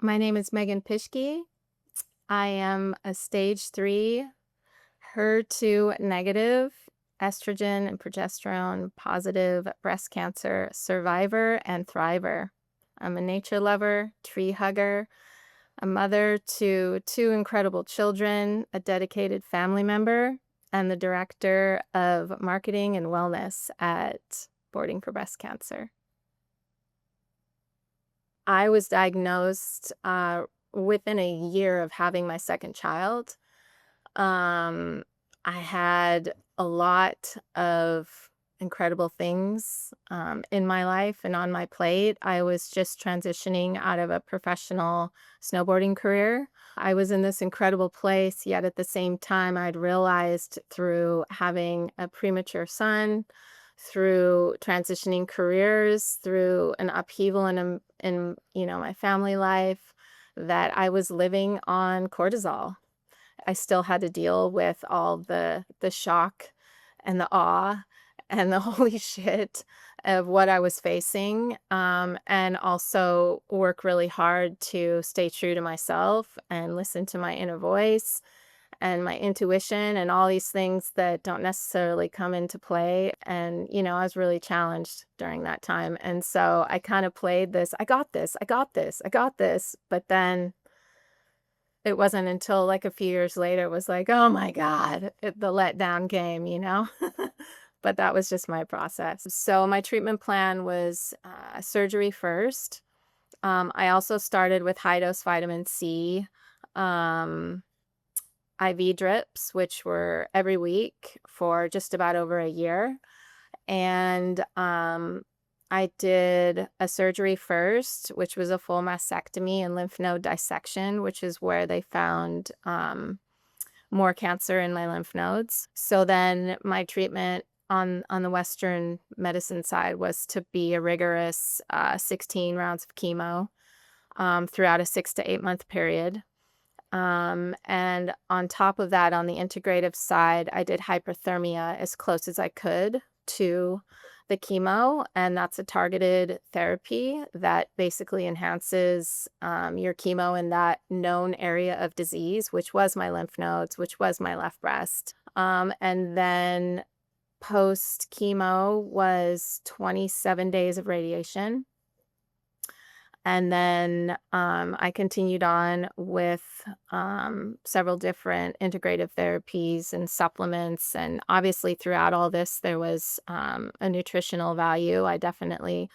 My name is Megan Pischke. I am a stage 3 HER2 negative, estrogen and progesterone positive breast cancer survivor and thriver. I'm a nature lover, tree hugger, a mother to 2 incredible children, a dedicated family member, and the director of marketing and wellness at Boarding for Breast Cancer. I was diagnosed, within a year of having my second child. Um, I had a lot of incredible things, in my life and on my plate. I was just transitioning out of a professional snowboarding career. I was in this incredible place, yet at the same time, I'd realized through having a premature son, through transitioning careers, through an upheaval in my family life, that I was living on cortisol. I still had to deal with all the shock and the awe and the holy shit of what I was facing, and also work really hard to stay true to myself and listen to my inner voice and my intuition and all these things that don't necessarily come into play. And, I was really challenged during that time. And so I kind of played this, I got this, I got this, I got this. But then it wasn't until like a few years later, it was like, oh my God, the letdown came. But that was just my process. So my treatment plan was surgery first. I also started with high dose vitamin C. Um, IV drips, which were every week for just about over a year. And I did a surgery first, which was a full mastectomy and lymph node dissection, which is where they found more cancer in my lymph nodes. So then my treatment on the Western medicine side was to be a rigorous 16 rounds of chemo throughout a 6 to 8 month period. And on top of that, on the integrative side, I did hyperthermia as close as I could to the chemo, and that's a targeted therapy that basically enhances your chemo in that known area of disease, which was my lymph nodes, which was my left breast. And then post chemo was 27 days of radiation. And then I continued on with several different integrative therapies and supplements. And obviously, throughout all this, there was a nutritional value. I definitely,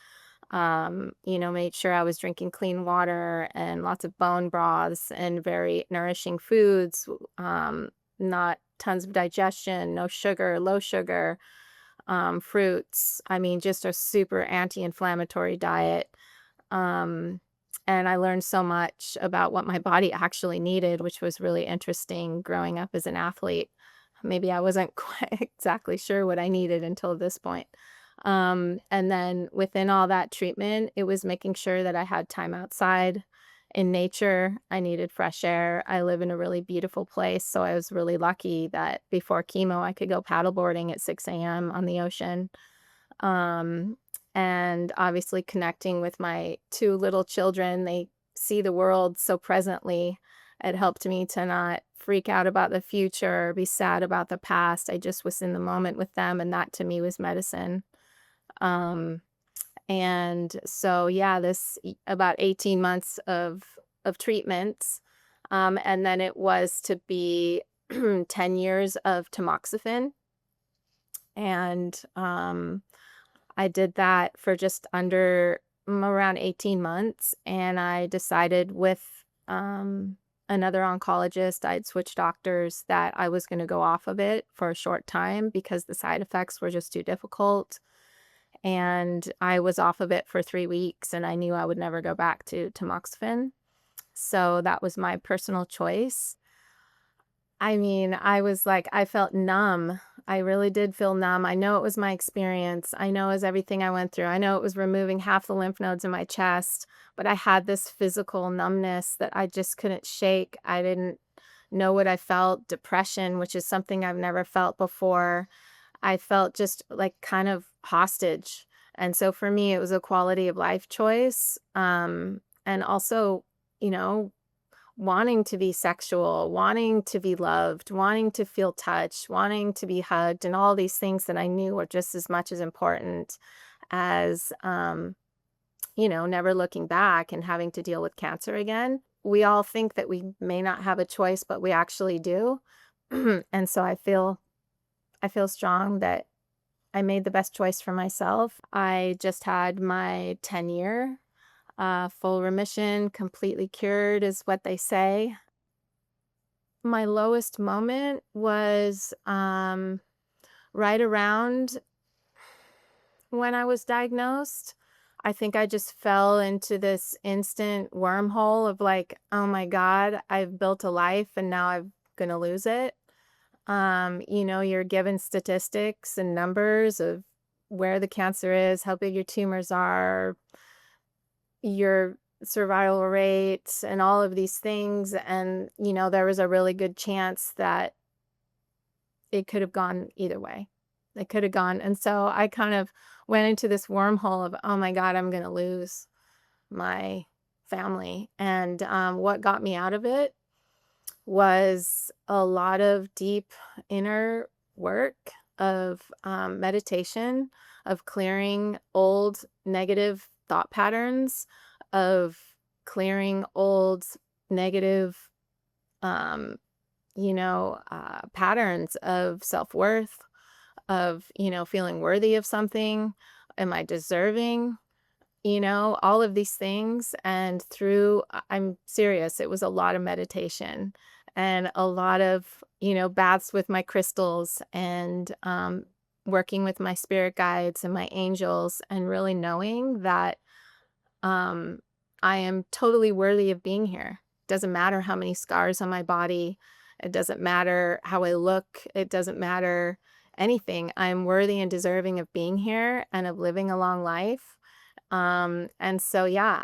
made sure I was drinking clean water and lots of bone broths and very nourishing foods, not tons of digestion, no sugar, low sugar, fruits. I mean, just a super anti inflammatory diet. Um, and I learned so much about what my body actually needed, which was really interesting growing up as an athlete. Maybe I wasn't quite exactly sure what I needed until this point. And then within all that treatment, it was making sure that I had time outside in nature. I needed fresh air. I live in a really beautiful place. So I was really lucky that before chemo, I could go paddleboarding at 6 a.m. on the ocean. Um, and obviously connecting with my 2 little children, they see the world so presently. It helped me to not freak out about the future or be sad about the past. I just was in the moment with them, and that to me was medicine. Um, and so, yeah, about 18 months of treatments, and then it was to be 10 years of tamoxifen, and I did that for just under around 18 months, and I decided with another oncologist, I'd switched doctors, that I was going to go off of it for a short time because the side effects were just too difficult. And I was off of it for 3 weeks, and I knew I would never go back to tamoxifen. So that was my personal choice. I mean, I was like, I felt numb. I really did feel numb. I know it was my experience. I know it was everything I went through. I know it was removing half the lymph nodes in my chest, but I had this physical numbness that I just couldn't shake. I didn't know what I felt. Depression, which is something I've never felt before. I felt just like kind of hostage. And so for me, it was a quality of life choice. And also, you know, wanting to be sexual, wanting to be loved, wanting to feel touched, wanting to be hugged, and all these things that I knew were just as much as important as, never looking back and having to deal with cancer again. We all think that we may not have a choice, but we actually do. And so I feel strong that I made the best choice for myself. I just had my 10-year full remission, completely cured is what they say. My lowest moment was right around when I was diagnosed. I think I just fell into this instant wormhole of like, oh my God, I've built a life and now I'm gonna lose it. You're given statistics and numbers of where the cancer is, how big your tumors are, your survival rates, and all of these things. And, there was a really good chance that it could have gone either way. It could have gone. And so I kind of went into this wormhole of, oh my God, I'm going to lose my family. And what got me out of it was a lot of deep inner work of meditation, of clearing old negative thought patterns, of clearing old negative, um, patterns of self worth, of, feeling worthy of something. Am I deserving? All of these things. And I'm serious, it was a lot of meditation and a lot of, baths with my crystals and working with my spirit guides and my angels and really knowing that um, I am totally worthy of being here. Doesn't matter how many scars on my body. It doesn't matter how I look. It doesn't matter anything. I'm worthy and deserving of being here and of living a long life. And so, yeah,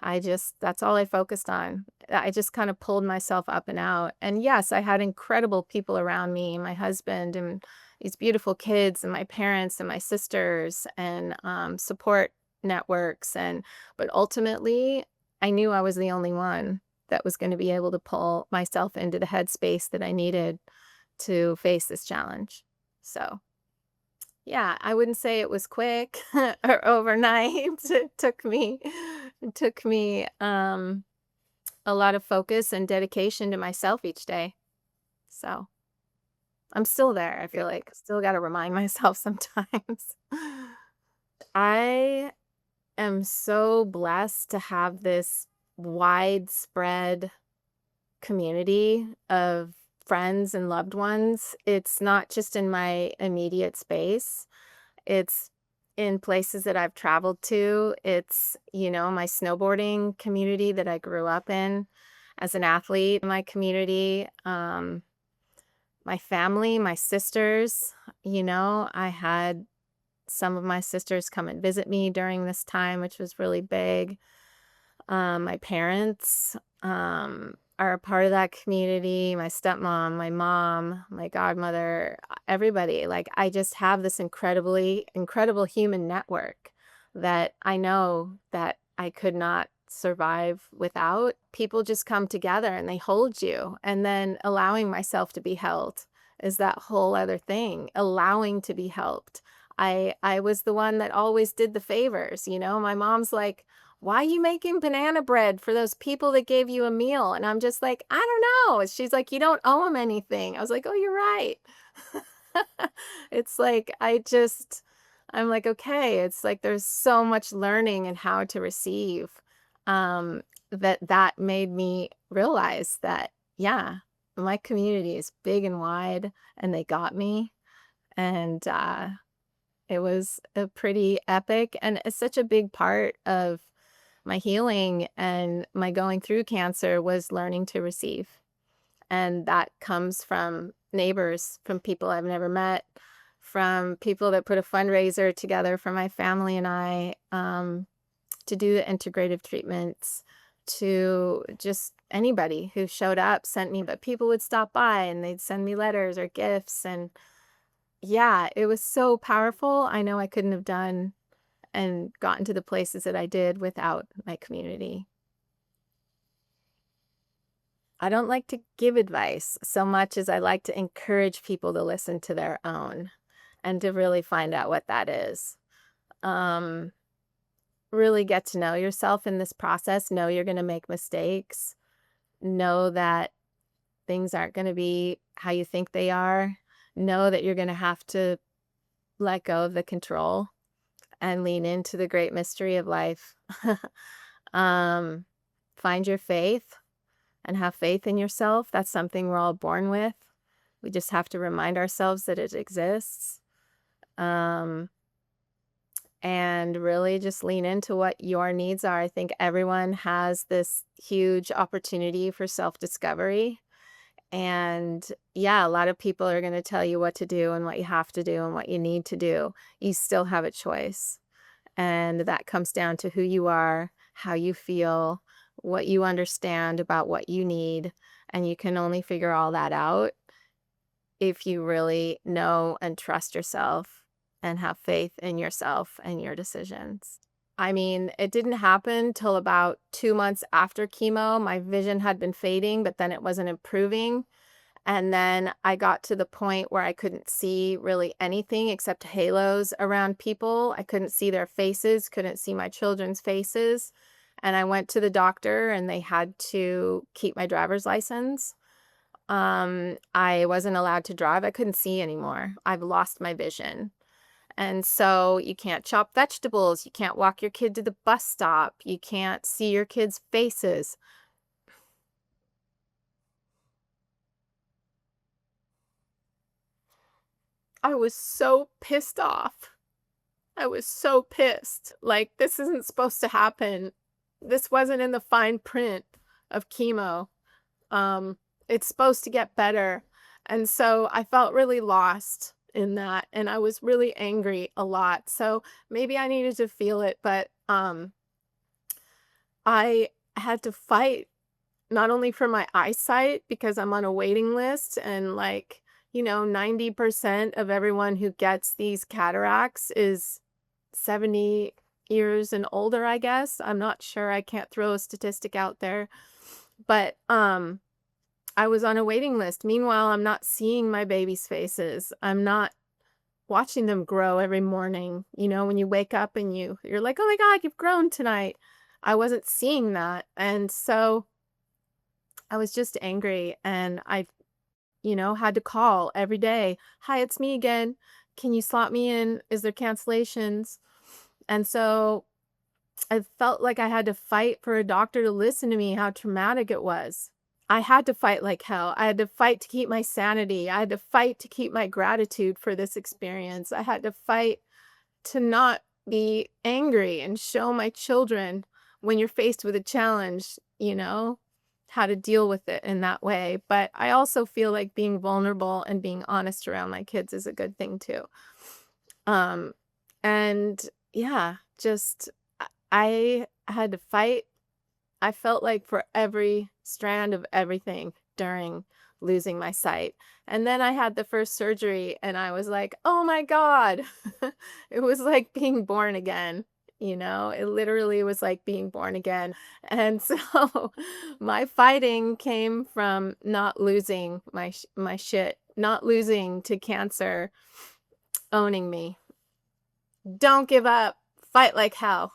that's all I focused on. I just kind of pulled myself up and out. And yes, I had incredible people around me, my husband and these beautiful kids and my parents and my sisters and support networks. But ultimately, I knew I was the only one that was going to be able to pull myself into the headspace that I needed to face this challenge. So yeah, I wouldn't say it was quick or overnight. It took me a lot of focus and dedication to myself each day. So, I'm still there, I feel like. Still gotta remind myself sometimes. I am so blessed to have this widespread community of friends and loved ones. It's not just in my immediate space. It's in places that I've traveled to. It's, my snowboarding community that I grew up in as an athlete, my community, my family, my sisters. I had some of my sisters come and visit me during this time, which was really big. My parents are a part of that community, my stepmom, my mom, my godmother, everybody. Like, I just have this incredible human network that I know that I could not survive without. People just come together and they hold you. And then allowing myself to be held is that whole other thing, allowing to be helped. I was the one that always did the favors. My mom's like, why are you making banana bread for those people that gave you a meal? And I'm just like, I don't know. She's like, you don't owe them anything. I was like, oh, you're right. It's like, I'm like, okay, it's like there's so much learning and how to receive. That made me realize that, yeah, my community is big and wide and they got me. And it was a pretty epic, and it's such a big part of my healing and my going through cancer was learning to receive. And that comes from neighbors, from people I've never met, from people that put a fundraiser together for my family and I to do the integrative treatments, to just anybody who showed up, sent me, but people would stop by and they'd send me letters or gifts. And yeah, it was so powerful. I know I couldn't have done and gotten to the places that I did without my community. I don't like to give advice so much as I like to encourage people to listen to their own and to really find out what that is. Um, really get to know yourself in this process. Know you're going to make mistakes. Know that things aren't going to be how you think they are. Know that you're going to have to let go of the control and lean into the great mystery of life. um, find your faith and have faith in yourself. That's something we're all born with. We just have to remind ourselves that it exists. Um, and really just lean into what your needs are. I think everyone has this huge opportunity for self-discovery. And yeah, a lot of people are going to tell you what to do and what you have to do and what you need to do. You still have a choice. And that comes down to who you are, how you feel, what you understand about what you need. And you can only figure all that out if you really know and trust yourself and have faith in yourself and your decisions. I mean, it didn't happen till about 2 months after chemo. My vision had been fading, but then it wasn't improving. And then I got to the point where I couldn't see really anything except halos around people. I couldn't see their faces, couldn't see my children's faces. And I went to the doctor and they had to keep my driver's license. I wasn't allowed to drive. I couldn't see anymore. I've lost my vision. And so you can't chop vegetables. You can't walk your kid to the bus stop. You can't see your kids' faces. I was so pissed off. I was so pissed. Like, this isn't supposed to happen. This wasn't in the fine print of chemo. Um, it's supposed to get better. And so I felt really lost in that, and I was really angry a lot. So maybe I needed to feel it, but I had to fight not only for my eyesight because I'm on a waiting list and 90% of everyone who gets these cataracts is 70 years and older, I guess. I'm not sure. I can't throw a statistic out there. But I was on a waiting list. Meanwhile, I'm not seeing my baby's faces. I'm not watching them grow every morning. When you wake up and you're like, "Oh my God, you've grown tonight." I wasn't seeing that. And so I was just angry and I had to call every day. "Hi, it's me again. Can you slot me in? Is there cancellations?" And so I felt like I had to fight for a doctor to listen to me, how traumatic it was. I had to fight like hell. I had to fight to keep my sanity. I had to fight to keep my gratitude for this experience. I had to fight to not be angry and show my children when you're faced with a challenge, how to deal with it in that way. But I also feel like being vulnerable and being honest around my kids is a good thing too. Um, and yeah, just I had to fight. I felt like for every strand of everything during losing my sight. And then I had the first surgery and I was like, "Oh my God." It was like being born again. It literally was like being born again. And so my fighting came from not losing my shit, not losing to cancer owning me. Don't give up. Fight like hell.